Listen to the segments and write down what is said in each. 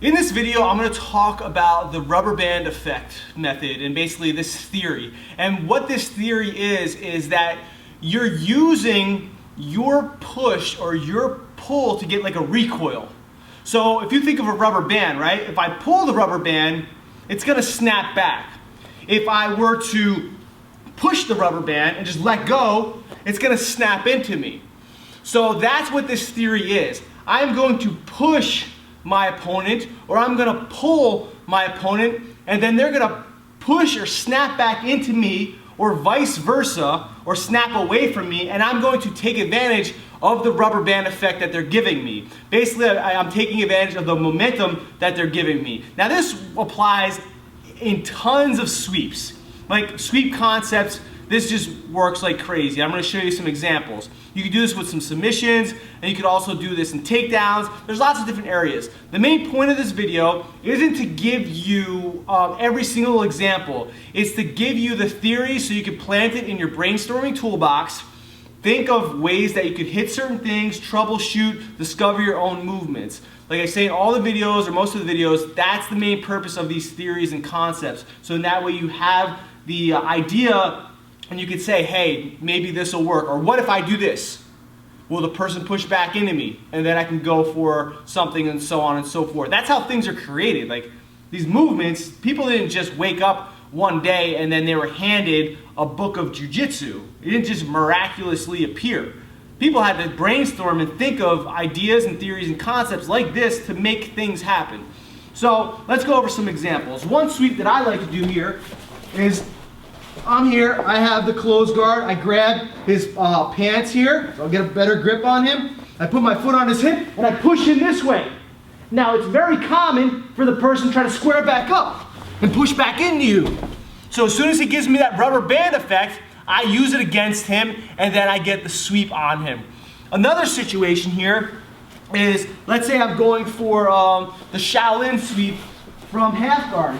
In this video, I'm going to talk about the rubber band effect method and basically this theory. And what this theory is that you're using your push or your pull to get like a recoil. So if you think of a rubber band, right? If I pull the rubber band, it's going to snap back. If I were to push the rubber band and just let go, it's going to snap into me. So that's what this theory is. I'm going to push my opponent, or I'm going to pull my opponent, and then they're going to push or snap back into me, or vice versa, or snap away from me, and I'm going to take advantage of the rubber band effect that they're giving me. Basically, I'm taking advantage of the momentum that they're giving me. Now this applies in tons of sweeps. Like sweep concepts, this just works like crazy. I'm going to show you some examples. You can do this with some submissions, and you can also do this in takedowns. There's lots of different areas. The main point of this video isn't to give you every single example. It's to give you the theory so you can plant it in your brainstorming toolbox. Think of ways that you could hit certain things, troubleshoot, discover your own movements. Like I say in all the videos, or most of the videos, that's the main purpose of these theories and concepts. So in that way you have the idea, and you could say, hey, maybe this will work. Or what if I do this? Will the person push back into me? And then I can go for something, and so on and so forth. That's how things are created. Like these movements, people didn't just wake up one day and then they were handed a book of Jiu-jitsu. It didn't just miraculously appear. People had to brainstorm and think of ideas and theories and concepts like this to make things happen. So let's go over some examples. One sweep that I like to do here is, I'm here, I have the closed guard, I grab his pants here, so I'll get a better grip on him. I put my foot on his hip, and I push him this way. Now it's very common for the person to try to square back up and push back into you. So as soon as he gives me that rubber band effect, I use it against him, and then I get the sweep on him. Another situation here is, let's say I'm going for the Shaolin sweep from half guard.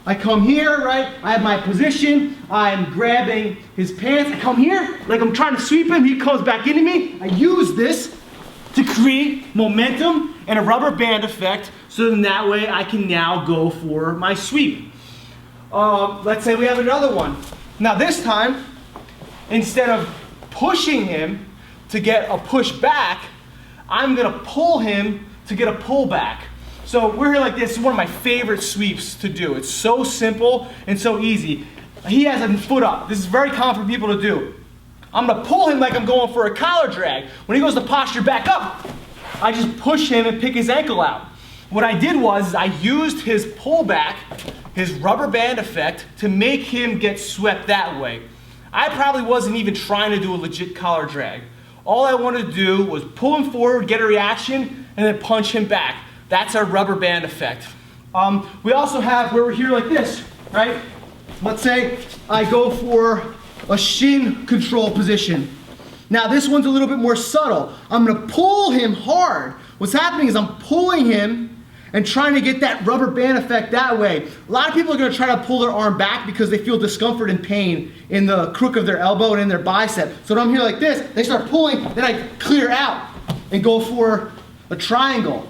I come here, right? I have my position. I'm grabbing his pants. I come here, like I'm trying to sweep him. He comes back into me. I use this to create momentum and a rubber band effect, so then that way I can now go for my sweep. Let's say we have another one. Now this time, instead of pushing him to get a push back, I'm gonna pull him to get a pull back. So we're here like this. This is one of my favorite sweeps to do. It's so simple and so easy. He has a foot up. This is very common for people to do. I'm going to pull him like I'm going for a collar drag. When he goes to posture back up, I just push him and pick his ankle out. What I did was I used his pullback, his rubber band effect, to make him get swept that way. I probably wasn't even trying to do a legit collar drag. All I wanted to do was pull him forward, get a reaction, and then punch him back. That's our rubber band effect. We also have where we're here like this, right? Let's say I go for a shin control position. Now this one's a little bit more subtle. I'm gonna pull him hard. What's happening is I'm pulling him and trying to get that rubber band effect that way. A lot of people are gonna try to pull their arm back because they feel discomfort and pain in the crook of their elbow and in their bicep. So when I'm here like this, they start pulling, then I clear out and go for a triangle.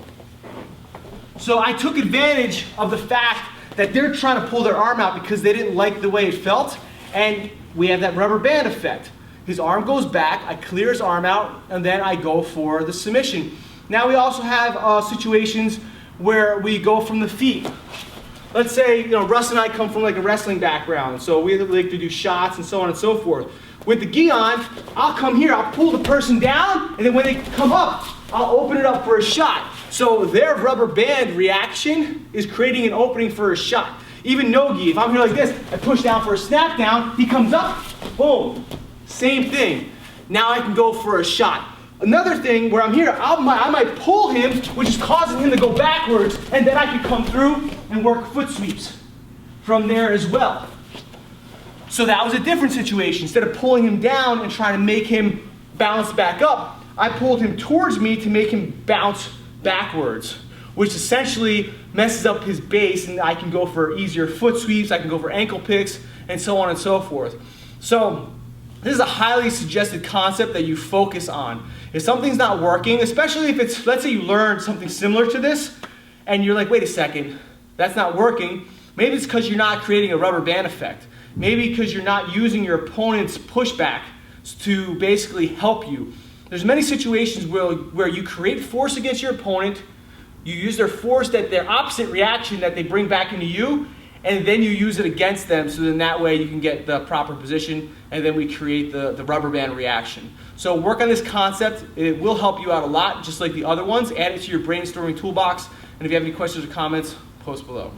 So I took advantage of the fact that they're trying to pull their arm out because they didn't like the way it felt, and we have that rubber band effect. His arm goes back, I clear his arm out, and then I go for the submission. Now we also have situations where we go from the feet. Let's say, Russ and I come from like a wrestling background, so we like to do shots and so on and so forth. With the gi on, I'll come here, I'll pull the person down, and then when they come up, I'll open it up for a shot. So their rubber band reaction is creating an opening for a shot. Even no gi, if I'm here like this, I push down for a snap down, he comes up, boom, same thing. Now I can go for a shot. Another thing where I'm here, I might pull him, which is causing him to go backwards, and then I can come through and work foot sweeps from there as well. So that was a different situation. Instead of pulling him down and trying to make him bounce back up, I pulled him towards me to make him bounce backwards, which essentially messes up his base, and I can go for easier foot sweeps, I can go for ankle picks, and so on and so forth. So this is a highly suggested concept that you focus on. If something's not working, especially if it's, let's say you learned something similar to this, and you're like, wait a second, that's not working. Maybe it's because you're not creating a rubber band effect. Maybe because you're not using your opponent's pushback to basically help you. There's many situations where you create force against your opponent, you use their force, their opposite reaction that they bring back into you, and then you use it against them, so then that way you can get the proper position, and then we create the rubber band reaction. So work on this concept. It will help you out a lot, just like the other ones. Add it to your brainstorming toolbox, and if you have any questions or comments, post below.